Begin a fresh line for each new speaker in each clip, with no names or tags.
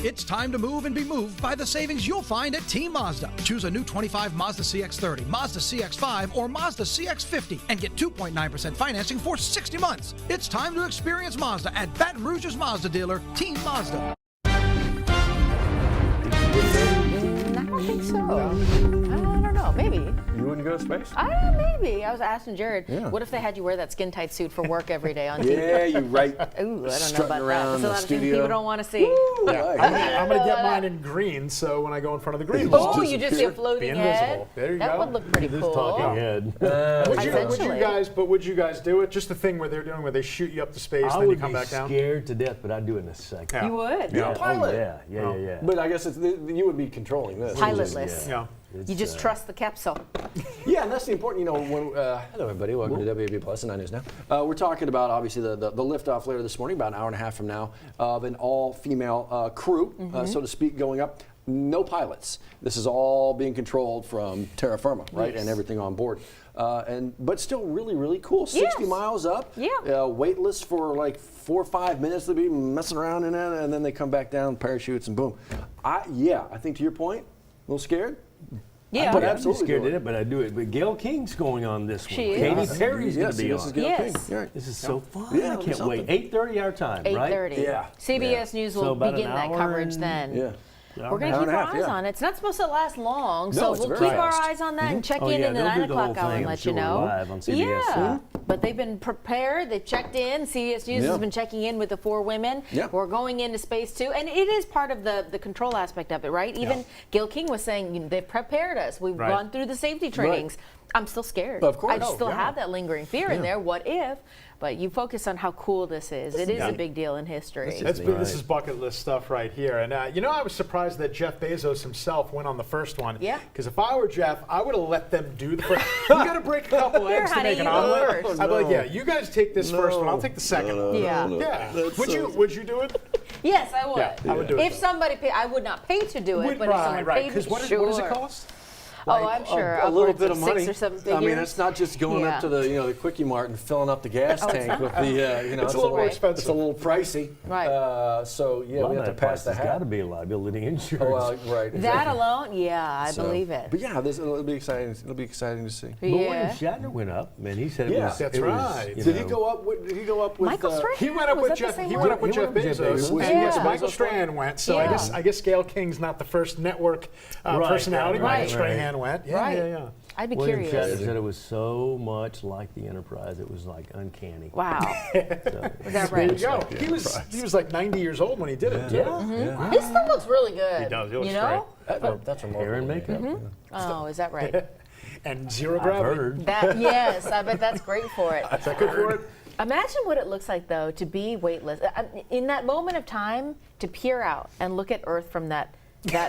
It's time to move and be moved by the savings you'll find at Team Mazda. Choose a new 25 Mazda CX-30, Mazda CX-5, or Mazda CX-50 and get 2.9% financing for 60 months. It's time to experience Mazda at Baton Rouge's Mazda dealer, Team Mazda.
I don't think so. I don't know. Maybe.
You wouldn't go to space?
Maybe. I was asking Jared, what if they had you wear that skin-tight suit for work every day on TV?
Yeah, you're right.
Ooh, I don't know
Strutting
about
around
that.
the
That's a lot of things
studio.
people don't want to see.
I'm going to get mine in green, so when I go in front of the green
Oh,
wall,
you just see a floating head?
There you
that
go.
would look pretty cool.
Talking head.
Would you guys do it? Just the thing where they're doing where they shoot you up to space,
I
then you
would
come
be
back down?
scared to death, but I'd do it in a second.
You would?
Yeah.
Oh,
Pilot.
yeah.
But I guess you would be controlling this.
Pilotless.
Yeah.
You just trust the capsule.
Yeah, and that's the important, when, hello everybody, welcome to WAFB Plus and 9 News Now. We're talking about, obviously, the liftoff later this morning, about an hour and a half from now, of an all-female crew, so to speak, going up. No pilots. This is all being controlled from terra firma, right, and everything on board. But still really, really cool. 60 miles up, weightless for like 4 or 5 minutes. They'll be messing around in it, and then they come back down, parachutes, and boom. I think to your point, a little scared.
Yeah.
But I'm
absolutely
scared
do it.
to it, but I do it. But Gail King's going on this one.
She is.
Katy Perry's going to be
this
on.
is Gail King.
Yes.
You're right.
This is so fun.
Yeah,
I
it'll be
can't wait.
something.
8:30 our time, right?
8:30.
Yeah.
CBS News
So
will
about
begin
an
that
hour
coverage
and-
then.
Yeah.
We're going to keep our eyes on it. It's not supposed to last long, so
it's
we'll
very
keep our
fast.
eyes on that and check
Oh,
in
yeah,
the
they'll
9
do the whole
o'clock hour and
thing, I'm
let you
sure,
know.
live on CBS.
Yeah, but they've been prepared. They've checked in. CBS News has been checking in with the 4 women.
Yeah.
We're going into space too, and it is part of the control aspect of it, right? Even Gil King was saying, they've prepared us. We've gone through the safety trainings. I'm still scared.
Of course.
I still have that lingering fear in there. What if? But you focus on how cool this is. It is a big deal in history.
That's big. This is bucket list stuff right here. And I was surprised that Jeff Bezos himself went on the first one.
Yeah.
Because if I were Jeff, I would have let them do the first. You got to break a couple
Here,
eggs to
honey,
make an
you go
omelet.
first.
I'd be like, yeah, you guys take this first one. I'll take the second one.
Yeah.
Yeah. Would you do it?
Yes, I would.
Yeah, I would do it.
If somebody paid, I would not pay to do it, but if someone paid me,
Because what does it cost?
Oh, I'm sure.
A little
upwards
bit of money.
6 or 7 figures.
I mean, it's not just going up to the Quickie Mart and filling up the gas tank with the,
It's a little more expensive.
It's a little pricey.
Right.
So we have to pass the
There's got
hat.
to be a liability insurance.
Oh, well, right.
That
exactly.
alone, I believe it.
But yeah, it'll be exciting. It'll be exciting to see.
But William Shatner went up, man. He said it was.
That's
it was,
right.
you
Did
know,
he go up? Did he go up with?
Michael Strahan?
He went up
Was
with
that the
Jeff.
same
He
one?
went up with Jeff Bezos. And yes,
Yeah.
Michael Strahan went. So I guess Gail King's not the first network personality.
right,
Michael Strahan went. Yeah.
I'd be
William
curious.
Shatner said it was so much like the Enterprise, it was like uncanny.
Wow.
So,
Is that
There you
right?
go. He was like 90 years old when he did it.
yeah.
This still looks really good.
He does. He looks
You know?
That's remarkable.
Hair and makeup.
Oh, is that right?
And zero
I've
gravity.
heard.
That yes, I bet that's great for it.
Is that good for it?
Imagine what it looks like though to be weightless. In that moment of time, to peer out and look at Earth from that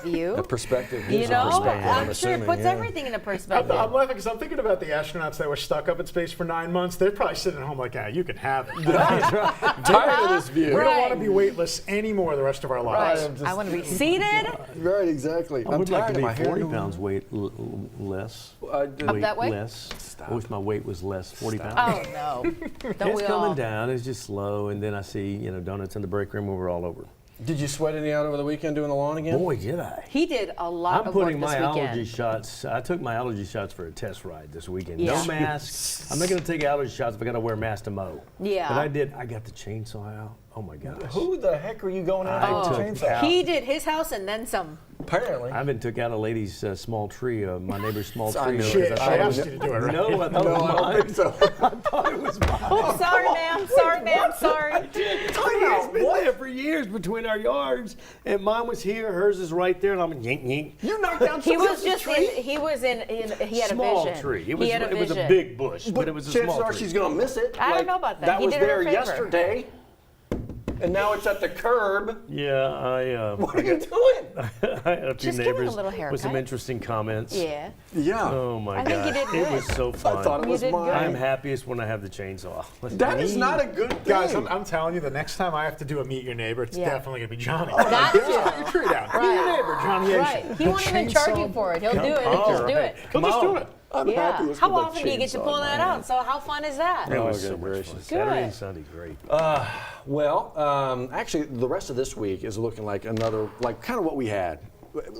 view.
A perspective.
You
gives a
know,
perspective,
I'm sure it
assuming,
puts
yeah.
everything in a perspective.
I'm laughing because I'm thinking about the astronauts that were stuck up in space for 9 months. They're probably sitting at home like, you can have it.
Tired of this view.
We don't want to be weightless anymore the rest of our lives.
Right. I want to be seated.
Right, exactly.
I would like to be
my hair.
40 pounds weight less.
Up that way?
Less. I wish my weight was less, 40 pounds.
Oh no! Don't
It's
we
coming
all?
down. It's just slow, and then I see donuts in the break room. We're all over.
Did you sweat any out over the weekend doing the lawn again?
Boy, did I!
He did a lot
I'm
of work
putting
this
my allergy
weekend.
shots. I took my allergy shots for a test ride this weekend.
Yeah.
No mask. I'm not going to take allergy shots if I got to wear a mask to mow.
Yeah.
But I did. I got the chainsaw out. Oh my gosh.
Who the heck are you going after
I
with
took
the chainsaw?
He did his house and then some.
Apparently.
I even took out a lady's small tree, my neighbor's small
I
tree.
knew
She
it.
asked you to do it, right?
No, I thought
No,
it was
I don't
mine.
think so.
I thought it was mine.
Oh, sorry, ma'am. Sorry, ma'am. Sorry.
It's been there for years between our yards, and mine was here, hers is right there, and I'm yink yink.
You knocked down
He
someone
was
else's
just
tree?
he was in he had
Small
a vision.
tree.
He had a
it was a
vision.
big bush, but it was a
chances
small
are
tree.
she's going to miss it.
I don't know about that.
That
He
was
did her a
there
favor.
yesterday, and now it's at the curb.
Yeah,
What are you doing?
I had a few
Just give it a
neighbors
little
with some
haircut.
interesting comments.
Yeah.
Yeah.
Oh my
I
gosh.
think you did
It
good.
was so
I
fun.
thought it
You
was
did
mine.
good.
I'm happiest when I have the chainsaw.
That is not a good thing.
Guys, I'm telling you, the next time I have to do a Meet Your Neighbor, it's
Yeah.
definitely going to be Johnny.
That
Get
too.
your tree down. Meet your
Right.
neighbor, Johnny.
Right. He won't even charge you for it. He'll do it. He'll just do it.
He'll just do it.
I'm happy. Let's
How
put that
often do you get to
chainsaw
pull
in my
that
hand.
out? So how fun is that?
It was
Oh,
so
good
much
gracious.
fun. Saturday and
Good.
Sunday, great.
Actually, the rest of this week is looking like another, like kind of what we had.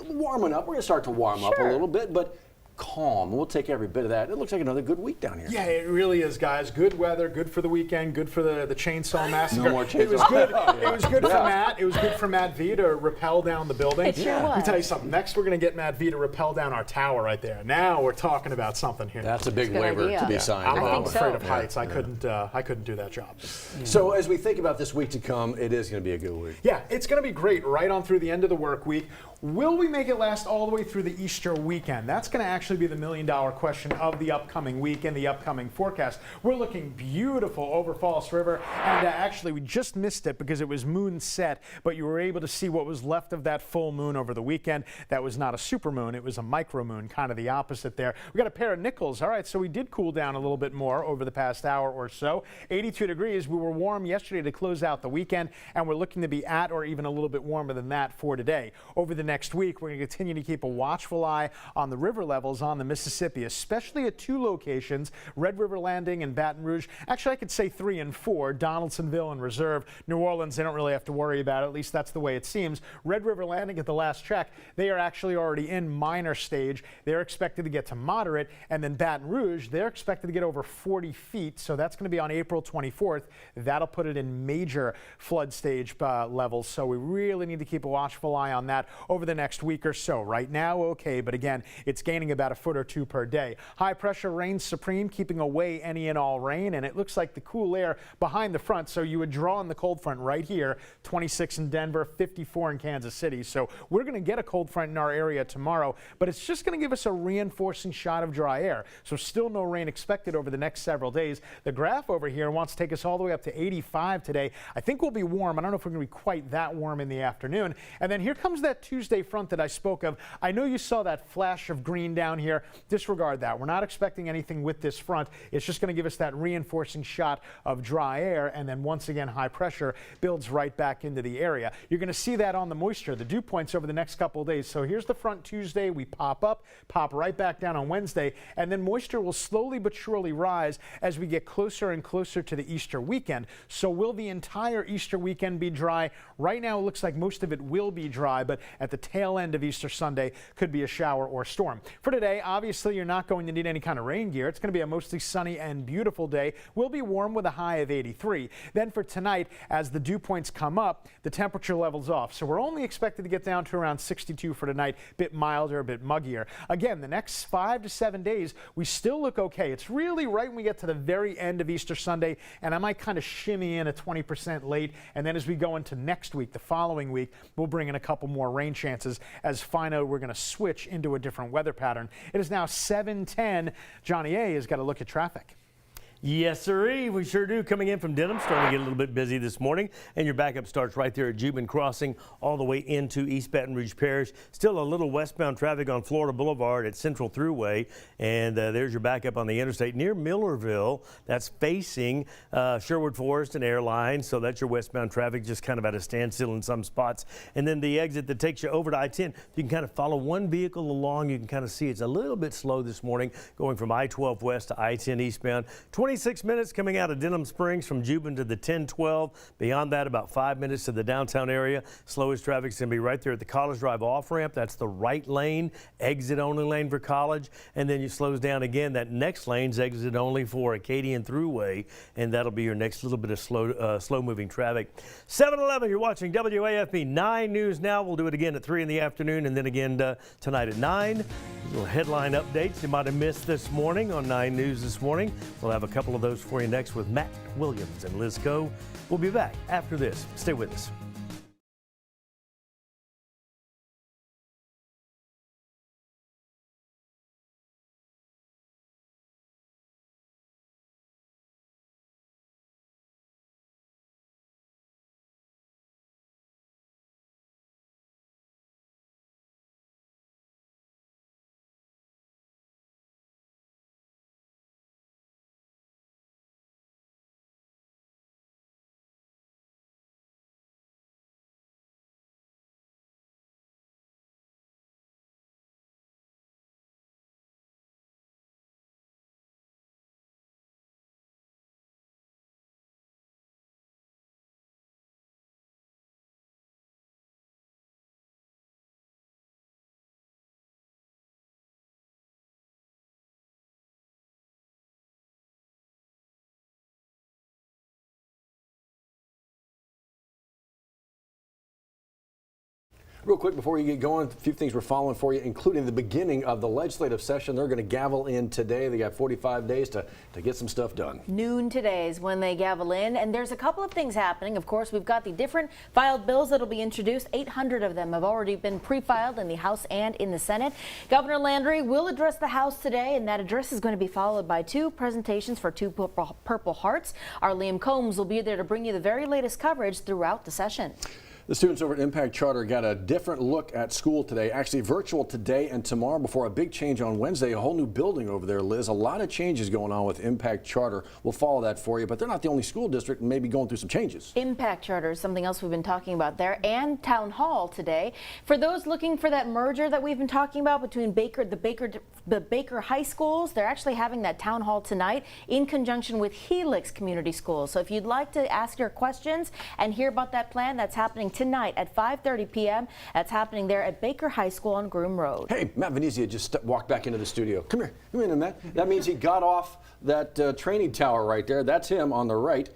Warming up. We're going to start to warm up a
Sure.
little bit, but calm. We'll take every bit of that. It looks like another good week down here.
Yeah, it really is, guys. Good weather, good for the weekend, good for the chainsaw massacre.
No more
It was
chainsaw.
good. It was good for Matt. It was good for Matt V to rappel down the building.
It sure
Let me
was.
tell you something. Next, we're going to get Matt V to rappel down our tower right there. Now we're talking about something here.
That's a big
Good
waiver
idea.
to be
Yeah.
signed.
I'm,
I
I'm
think
afraid
so.
of heights. I couldn't do that job.
So as we think about this week to come, it is going to be a good week.
Yeah, it's going to be great right on through the end of the work week. Will we make it last all the way through the Easter weekend? That's going to actually be the million-dollar question of the upcoming week and the upcoming forecast. We're looking beautiful over Falls River, and actually we just missed it because it was moon set, but you were able to see what was left of that full moon over the weekend. That was not a super moon, it was a micro moon, kind of the opposite there. We got a pair of nickels. All right, so we did cool down a little bit more over the past hour or so. 82 degrees. We were warm yesterday to close out the weekend, and we're looking to be at or even a little bit warmer than that for today. Over the next week, we're going to continue to keep a watchful eye on the river levels on the Mississippi, especially at two locations, Red River Landing and Baton Rouge. Actually, I could say 3 and 4, Donaldsonville and Reserve. New Orleans, they don't really have to worry about it. At least that's the way it seems. Red River Landing, at the last check, they are actually already in minor stage. They're expected to get to moderate. And then Baton Rouge, they're expected to get over 40 feet. So that's going to be on April 24th. That'll put it in major flood stage levels. So we really need to keep a watchful eye on that over the next week or so. Right now, okay, but again, it's gaining about a foot or two per day. High pressure reigns supreme, keeping away any and all rain, and it looks like the cool air behind the front. So you would draw on the cold front right here, 26 in Denver, 54 in Kansas City. So we're going to get a cold front in our area tomorrow, but it's just going to give us a reinforcing shot of dry air. So still no rain expected over the next several days. The graph over here wants to take us all the way up to 85 today. I think we'll be warm. I don't know if we're going to be quite that warm in the afternoon. And then here comes that Tuesday front that I spoke of. I know you saw that flash of green down here. Disregard that. We're not expecting anything with this front. It's just going to give us that reinforcing shot of dry air, and then once again high pressure builds right back into the area. You're going to see that on the moisture, the dew points over the next couple of days. So here's the front Tuesday. We pop up, pop right back down on Wednesday, and then moisture will slowly but surely rise as we get closer and closer to the Easter weekend. So will the entire Easter weekend be dry? Right now it looks like most of it will be dry, but at the tail end of Easter Sunday could be a shower or storm. For today, obviously you're not going to need any kind of rain gear. It's going to be a mostly sunny and beautiful day. We'll be warm with a high of 83. Then for tonight, as the dew points come up, the temperature levels off. So we're only expected to get down to around 62 for tonight, a bit milder, a bit muggier. Again, the next 5 to 7 days, we still look okay. It's really right when we get to the very end of Easter Sunday, and I might kind of shimmy in a 20% late. And then as we go into next week, the following week, we'll bring in a couple more rain chances as finally we're going to switch into a different weather pattern. It is now 7:10. Johnny A has got to look at traffic.
Yes, sirree. We sure do. Coming in from Denham, starting to get a little bit busy this morning. And your backup starts right there at Jubin Crossing all the way into East Baton Rouge Parish. Still a little westbound traffic on Florida Boulevard at Central Thruway. And there's your backup on the interstate near Millerville. That's facing Sherwood Forest and Airline. So that's your westbound traffic, just kind of at a standstill in some spots. And then the exit that takes you over to I-10. You can kind of follow one vehicle along. You can kind of see it's a little bit slow this morning going from I-12 west to I-10 eastbound. 26 minutes coming out of Denham Springs from Jubin to the 1012. Beyond that, about 5 minutes to the downtown area. Slowest traffic's going to be right there at the College Drive off-ramp. That's the right lane, exit-only lane for College. And then you slows down again. That next lane's exit-only for Acadian Thruway, and that'll be your next little bit of slow-moving traffic. 7-Eleven, you're watching WAFB 9 News Now. We'll do it again at 3 in the afternoon, and then again tonight at 9. Little headline updates you might have missed this morning on 9 News this morning. We'll have a couple of those for you next with Matt Williams and Liz Coe. We'll be back after this. Stay with us.
Real quick before you get going, a few things we're following for you, including the beginning of the legislative session. They're going to gavel in today. They got 45 days to get some stuff done.
Noon today is when they gavel in, and there's a couple of things happening. Of course, we've got the different filed bills that will be introduced. 800 of them have already been pre-filed in the House and in the Senate. Governor Landry will address the House today, and that address is going to be followed by 2 presentations for 2 Purple Hearts. Our Liam Combs will be there to bring you the very latest coverage throughout the session.
The students over at Impact Charter got a different look at school today, actually virtual today and tomorrow before a big change on Wednesday, a whole new building over there, Liz. A lot of changes going on with Impact Charter. We'll follow that for you, but they're not the only school district maybe going through some changes. Impact
Charter is something else we've been talking about there, and Town Hall today. For those looking for that merger that we've been talking about between the Baker High Schools, they're actually having that Town Hall tonight in conjunction with Helix Community Schools. So if you'd like to ask your questions and hear about that plan, that's happening tonight at 5:30 p.m. That's happening there at Baker High School on Groom Road.
Hey, Matt Venezia just walked back into the studio. Come here, Matt. That means he got off that training tower right there. That's him on the right.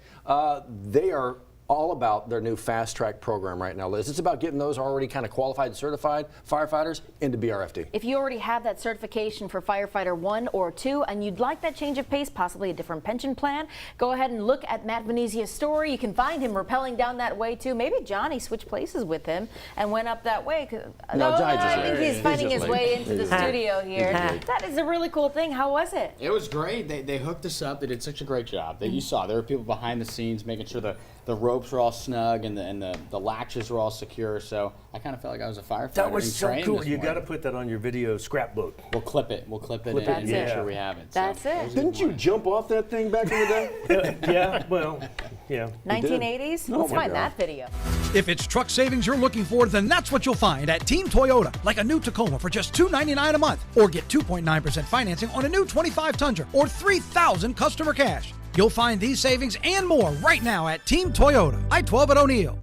They are all about their new fast track program right now, Liz. It's about getting those already kind of qualified and certified firefighters into BRFD.
If you already have that certification for firefighter 1 or 2 and you'd like that change of pace, possibly a different pension plan, go ahead and look at Matt Venezia's story. You can find him rappelling down that way too. Maybe Johnny switched places with him and went up that way. I think he's finding his way into the studio here. That is a really cool thing. How was it?
It was great. They hooked us up. They did such a great job. You saw there were people behind the scenes making sure the ropes were all snug and the latches were all secure. So I kind of felt like I was a firefighter.
That was so cool. You got to put that on your video scrapbook.
We'll clip it. We'll clip it and make sure we have it.
That's it.
Didn't you jump off that thing back in the day?
Yeah, well, yeah.
1980s? Let's find that video.
If it's truck savings you're looking for, then that's what you'll find at Team Toyota, like a new Tacoma for just $299 a month, or get 2.9% financing on a new 25 Tundra, or $3,000 customer cash. You'll find these savings and more right now at Team Toyota, I-12 at O'Neill.